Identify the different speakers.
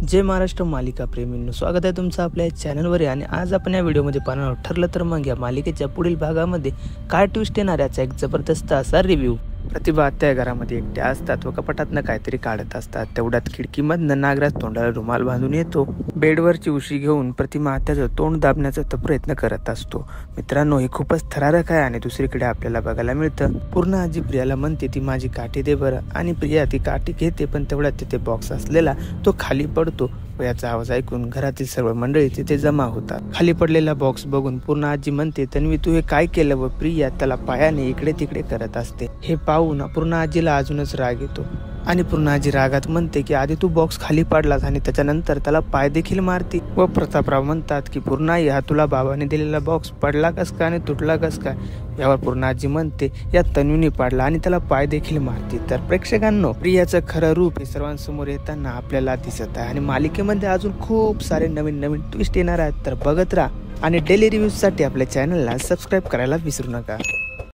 Speaker 1: जय महाराष्ट्र मालिका प्रेमींनो, स्वागत आहे तुमचं आपल्या चॅनलवर. आणि आज आपण या व्हिडिओमध्ये पाहणार आहोत ठरलं तर मग या मालिकेच्या पुढील भागामध्ये काय ट्विस्ट येणार याचा एक जबरदस्त असा रिव्ह्यू. प्रतिभा त्या घरामध्ये एकट्या असतात व कपाटातनं काहीतरी काढत असतात. तेवढ्यात खिडकीमधनं नागराज तोंडाला रुमाल बांधून येतो. बेडवरची उशी घेऊन प्रतिमा त्याचं तोंड दाबण्याचा प्रयत्न करत असतो. मित्रांनो, हे खूपच थरारक आहे. आणि दुसरीकडे आपल्याला बघायला मिळतं पूर्ण आजी प्रियाला म्हणते ती माझी काठी दे बरं. आणि प्रिया ती काठी घेते, पण तेवढ्यात तिथे बॉक्स असलेला तो खाली पडतो व याचा आवाज ऐकून घरातील सर्व मंडळी तिथे जमा होतात. खाली पडलेला बॉक्स बघून पूर्ण आजी म्हणते, तन्वी तू हे काय केलं? व प्रिया त्याला पायाने इकडे तिकडे करत असते. हे पाहून पूर्ण आजीला अजूनच राग येतो आणि पूर्ण आजी रागात म्हणते की आधी तू बॉक्स खाली पाडलास आणि त्याच्यानंतर त्याला पाय देखील मारते. व प्रतापराव म्हणतात की पूर्ण आई, हा तुला बाबाने दिलेला बॉक्स पडला कस का आणि तुटला कस काय? यावर पूर्ण आजी म्हणते या तन्वीने पाडला आणि त्याला पाय देखील मारते. तर प्रेक्षकांनो, प्रियाचं खरं रूप हे सर्वांसमोर येताना आपल्याला दिसत आहे आणि मालिकेमध्ये अजून खूप सारे नवीन नवीन ट्विस्ट येणार आहेत. तर बघत राहा आणि डेली रिव्ह्यूजसाठी आपल्या चॅनलला सबस्क्राईब करायला विसरू नका.